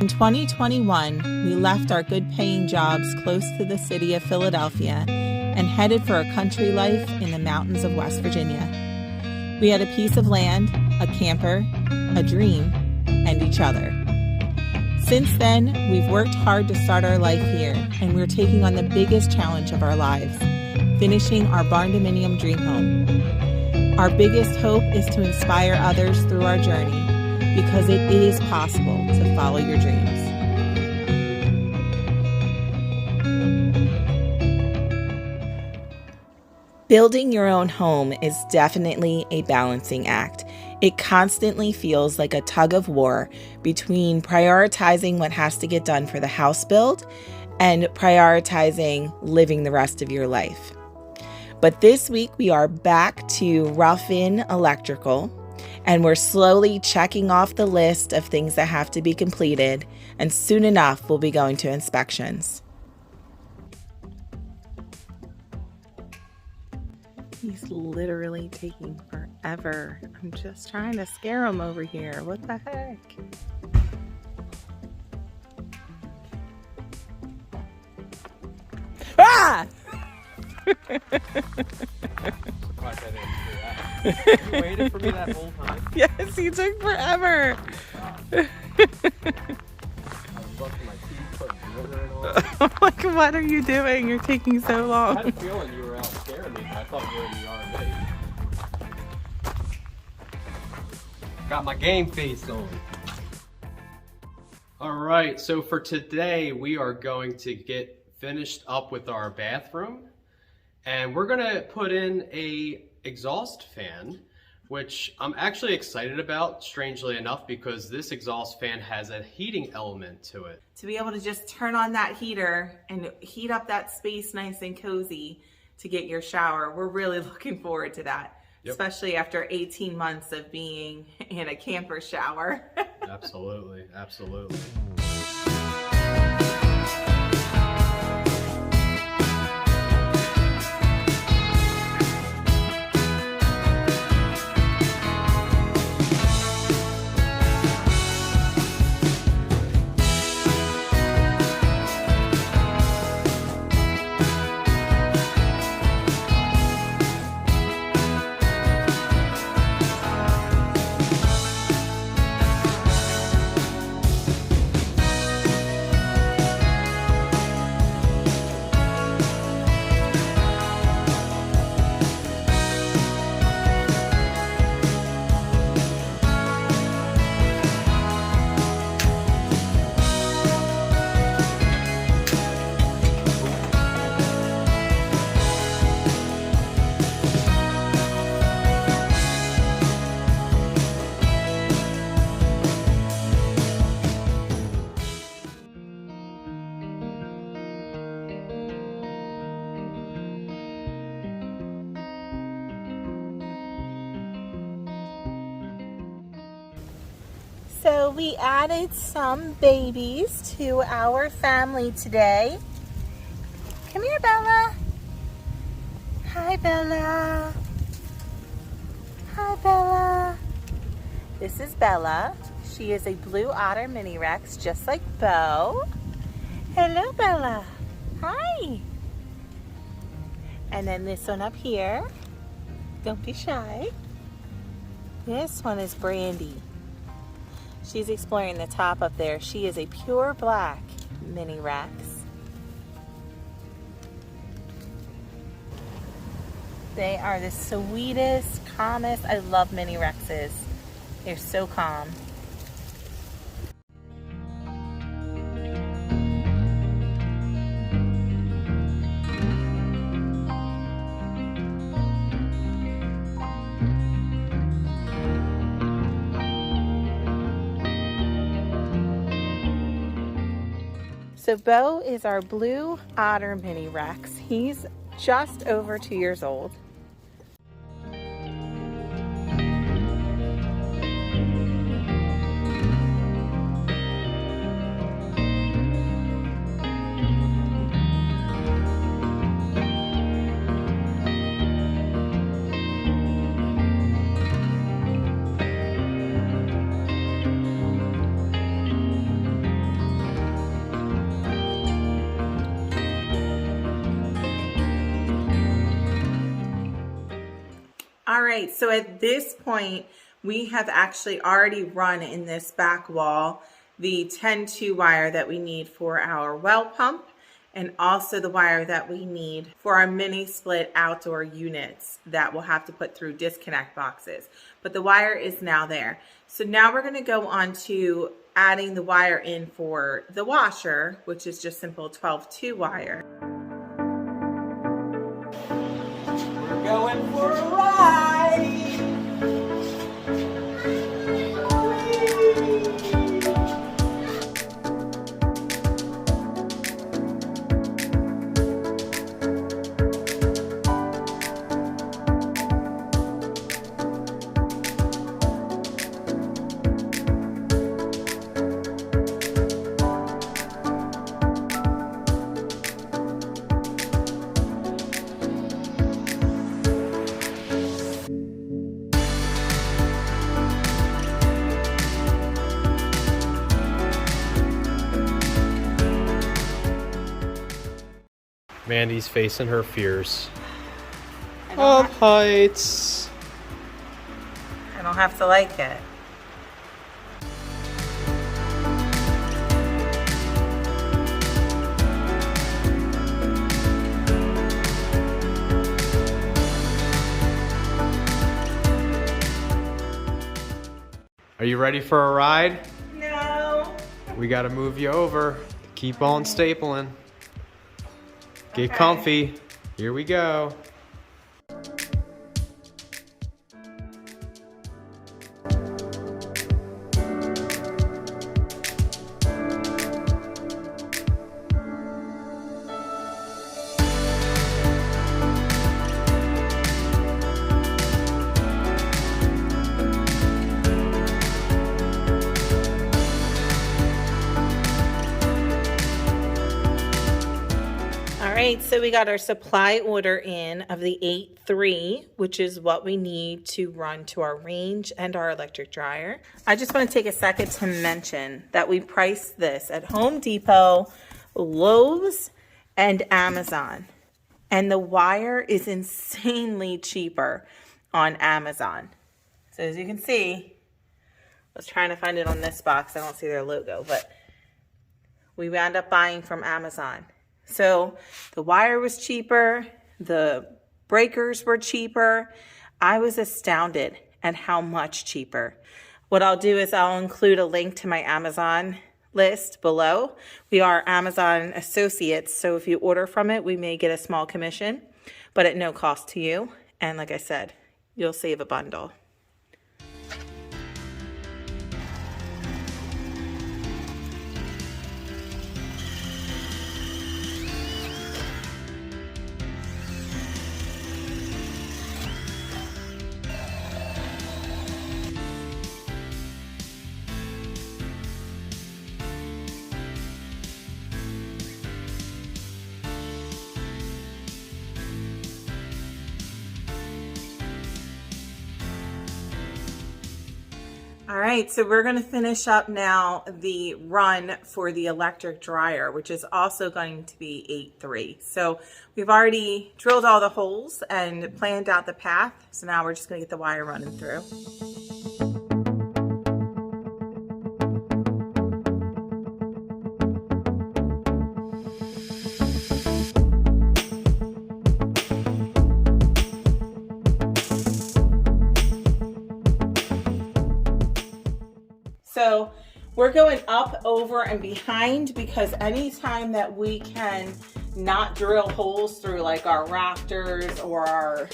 In 2021, we left our good-paying jobs close to the city of Philadelphia and headed for a country life in the mountains of West Virginia. We had a piece of land, a camper, a dream, and each other. Since then, we've worked hard to start our life here, and we're taking on the biggest challenge of our lives, finishing our Barndominium dream home. Our biggest hope is to inspire others through our journey, because it is possible to follow your dreams. Building your own home is definitely a balancing act. It constantly feels like a tug of war between prioritizing what has to get done for the house build and prioritizing living the rest of your life. But this week we are back to rough-in electrical, and we're slowly checking off the list of things that have to be completed, and soon enough we'll be going to inspections. He's literally taking forever. I'm just trying to scare him over here. What the heck? Ah! You waited for me that whole time? Yes, he took forever. Like, what are you doing? You're taking so long. I had a feeling you were out scaring me, but I thought you were in the R&A. Got my game face on. Alright, so for today we are going to get finished up with our bathroom. And we're gonna put in a exhaust fan, which I'm actually excited about, strangely enough, because this exhaust fan has a heating element to it. To be able to just turn on that heater and heat up that space nice and cozy to get your shower, we're really looking forward to that. Yep. Especially after 18 months of being in a camper shower. Absolutely, absolutely. So we added some babies to our family today. Come here, Bella. Hi, Bella. Hi, Bella. This is Bella. She is a blue otter mini Rex, just like Bo. Hello, Bella. Hi. And then this one up here. Don't be shy. This one is Brandy. She's exploring the top up there. She is a pure black mini Rex. They are the sweetest, calmest. I love mini Rexes. They're so calm. So Bo is our blue otter mini Rex. He's just over 2 years old. All right, so at this point, we have actually already run in this back wall the 10-2 wire that we need for our well pump, and also the wire that we need for our mini split outdoor units that we'll have to put through disconnect boxes. But the wire is now there. So now we're gonna go on to adding the wire in for the washer, which is just simple 12-2 wire. We're going for a ride! Mandy's facing her fears of heights. I don't have to like it. Are you ready for a ride? No. We gotta move you over. Keep on stapling. Get Okay. comfy. Here we go. All right, so we got our supply order in of the 8-3, which is what we need to run to our range and our electric dryer. I just want to take a second to mention that we priced this at Home Depot, Lowe's, and Amazon. And the wire is insanely cheaper on Amazon. So as you can see, I was trying to find it on this box. I don't see their logo, but we wound up buying from Amazon. So the wire was cheaper, the breakers were cheaper. I was astounded at how much cheaper. What I'll do is I'll include a link to my Amazon list below. We are Amazon associates, so if you order from it, we may get a small commission, but at no cost to you. And like I said, you'll save a bundle. All right, so we're going to finish up now the run for the electric dryer, which is also going to be 8-3. So we've already drilled all the holes and planned out the path. So now we're just going to get the wire running through. So we're going up, over, and behind because anytime that we can not drill holes through like our rafters or our,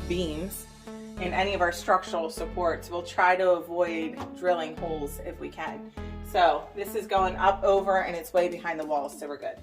beams in any of our structural supports, we'll try to avoid drilling holes if we can. So this is going up, over, and it's way behind the walls, so we're good.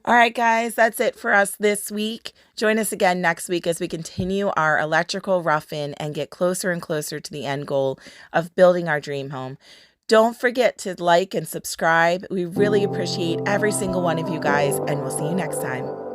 All right, guys, that's it for us this week. Join us again next week as we continue our electrical rough-in and get closer and closer to the end goal of building our dream home. Don't forget to like and subscribe. We really appreciate every single one of you guys, and we'll see you next time.